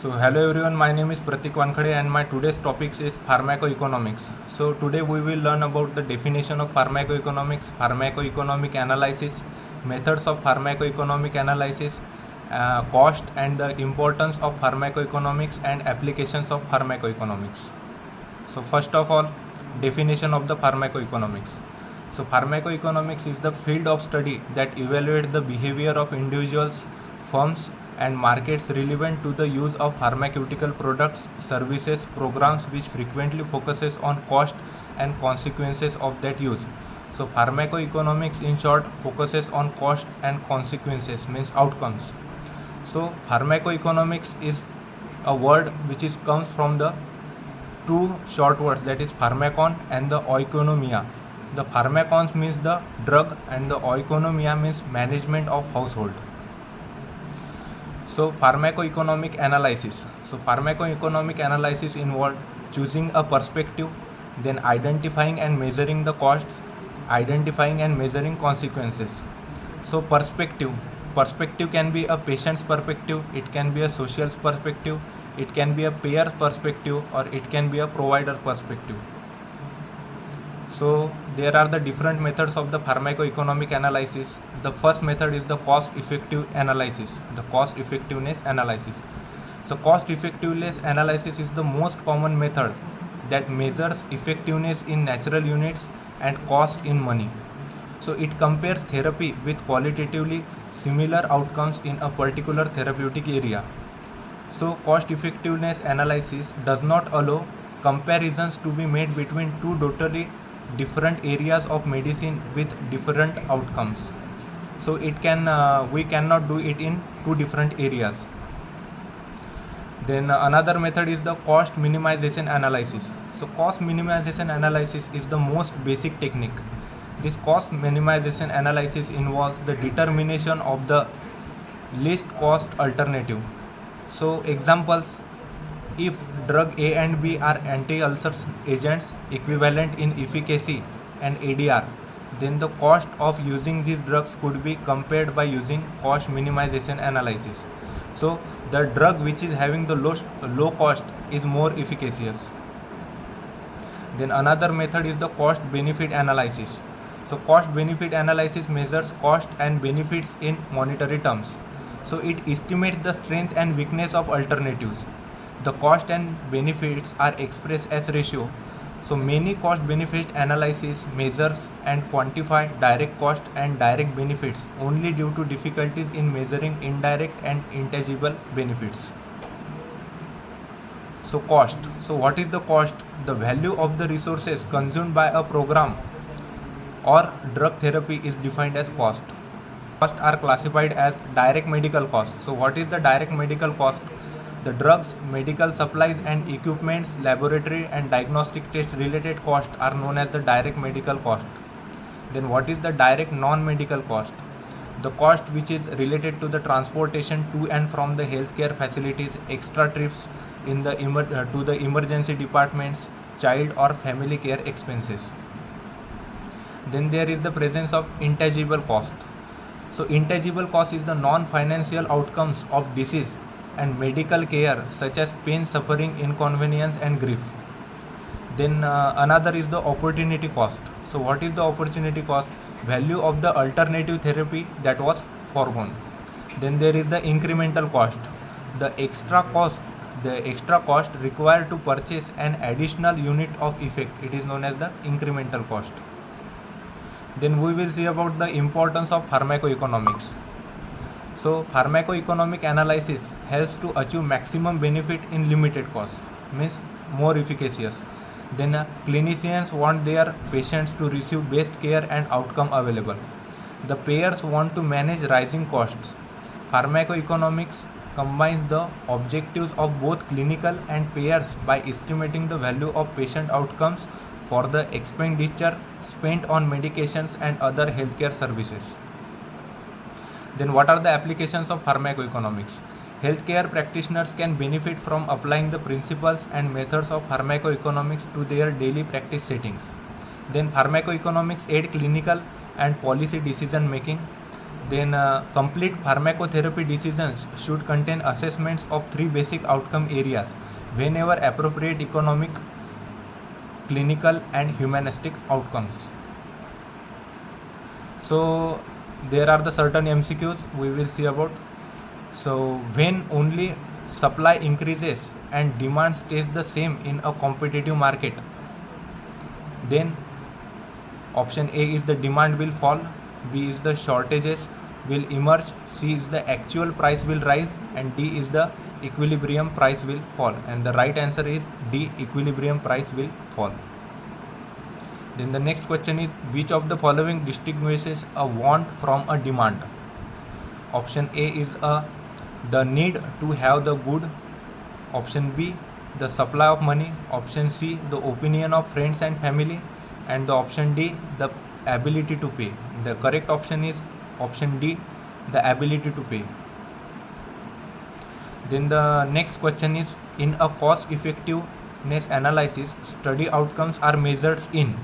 So hello everyone, my name is Pratik Wankhade and my today's topic is Pharmaco Economics. So today we will learn about the definition of Pharmaco Economics, pharmacoeconomic analysis, methods of pharmacoeconomic analysis, cost and the importance of pharmacoeconomics and applications of pharmacoeconomics. So first of all, definition of the pharmacoeconomics. So pharmacoeconomics is the field of study that evaluates the behavior of individuals, firms and markets relevant to the use of pharmaceutical products, services, programs which frequently focuses on cost and consequences of that use. So pharmacoeconomics in short focuses on cost and consequences, means outcomes. So pharmacoeconomics is a word which is comes from the two short words, that is pharmacon and the oikonomia. The pharmacons means the drug and the oikonomia means management of household. So pharmacoeconomic analysis. So pharmacoeconomic analysis involves choosing a perspective, then identifying and measuring the costs, identifying and measuring consequences. So perspective can be a patient's perspective, it can be a social perspective, it can be a payer perspective, or it can be a provider perspective. So there are the different methods of the pharmacoeconomic analysis. The first method is the cost effective analysis, the cost effectiveness analysis. So cost effectiveness analysis is the most common method that measures effectiveness in natural units and cost in money. So it compares therapy with qualitatively similar outcomes in a particular therapeutic area. So cost effectiveness analysis does not allow comparisons to be made between two totally different areas of medicine with different outcomes. So we cannot do it in two different areas. Then another method is the cost minimization analysis. So cost minimization analysis is the most basic technique. This cost minimization analysis involves the determination of the least cost alternative. So examples: if drug A and B are anti-ulcer agents equivalent in efficacy and ADR, then the cost of using these drugs could be compared by using cost minimization analysis. So the drug which is having the low cost is more efficacious. Then another method is the cost benefit analysis. So cost benefit analysis measures cost and benefits in monetary terms. So it estimates the strength and weakness of alternatives. The cost and benefits are expressed as ratio. So many cost benefit analysis measures and quantify direct cost and direct benefits only due to difficulties in measuring indirect and intangible benefits. So cost. So what is the cost? The value of the resources consumed by a program or drug therapy is defined as cost. Costs are classified as direct medical cost. So what is the direct medical cost? The drugs, medical supplies and equipments, laboratory and diagnostic test related costs are known as the direct medical cost. Then what is the direct non-medical cost? The cost which is related to the transportation to and from the healthcare facilities, extra trips in the to the emergency departments, child or family care expenses. Then there is the presence of intangible cost. So intangible cost is the non-financial outcomes of disease and medical care such as pain, suffering, inconvenience and grief. Then another is the opportunity cost. So what is the opportunity cost? Value of the alternative therapy that was foregone. Then there is the incremental cost. The extra cost required to purchase an additional unit of effect. It is known as the incremental cost. Then we will see about the importance of pharmacoeconomics. So pharmacoeconomic analysis helps to achieve maximum benefit in limited cost, means more efficacious. Then clinicians want their patients to receive best care and outcome available. The payers want to manage rising costs. Pharmacoeconomics combines the objectives of both clinical and payers by estimating the value of patient outcomes for the expenditure spent on medications and other healthcare services. Then what are the applications of pharmacoeconomics? Healthcare practitioners can benefit from applying the principles and methods of pharmacoeconomics to their daily practice settings. Then pharmacoeconomics aid clinical and policy decision making. Then complete pharmacotherapy decisions should contain assessments of three basic outcome areas whenever appropriate: economic, clinical and humanistic outcomes. So there are the certain MCQs we will see about. So when only supply increases and demand stays the same in a competitive market, then option A is the demand will fall, B is the shortages will emerge, C is the actual price will rise, and D is the equilibrium price will fall. And the right answer is D, equilibrium price will fall. Then the next question is, which of the following distinguishes a want from a demand? Option A is the need to have the good. Option B, the supply of money. Option C, the opinion of friends and family. And the option D, the ability to pay. The correct option is option D, the ability to pay. Then the next question is, in a cost effectiveness analysis, study outcomes are measured in.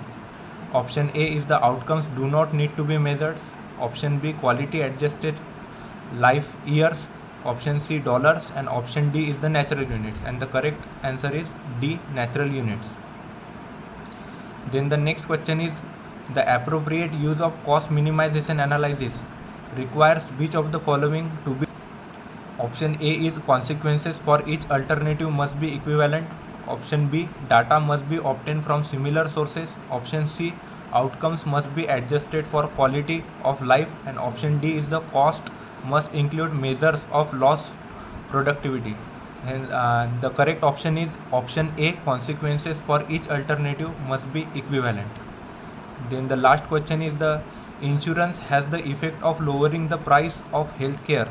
Option A is the outcomes do not need to be measured. Option B, quality adjusted life years. Option C, dollars. And option D is the natural units. And the correct answer is D, natural units. Then the next question is, the appropriate use of cost minimization analysis requires which of the following to be? Option A is consequences for each alternative must be equivalent. Option B, data must be obtained from similar sources. Option C, outcomes must be adjusted for quality of life. And option D is the cost must include measures of loss productivity. And the correct option is option A, consequences for each alternative must be equivalent. Then the last question is, the insurance has the effect of lowering the price of healthcare.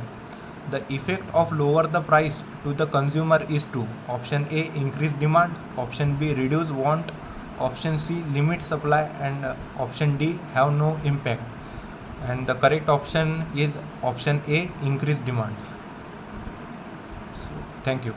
The effect of lower the price to the consumer is to: option A, increase demand. Option B, reduce want. Option C, limit supply. And option D, have no impact. And the correct option is option A, increase demand. So, thank you.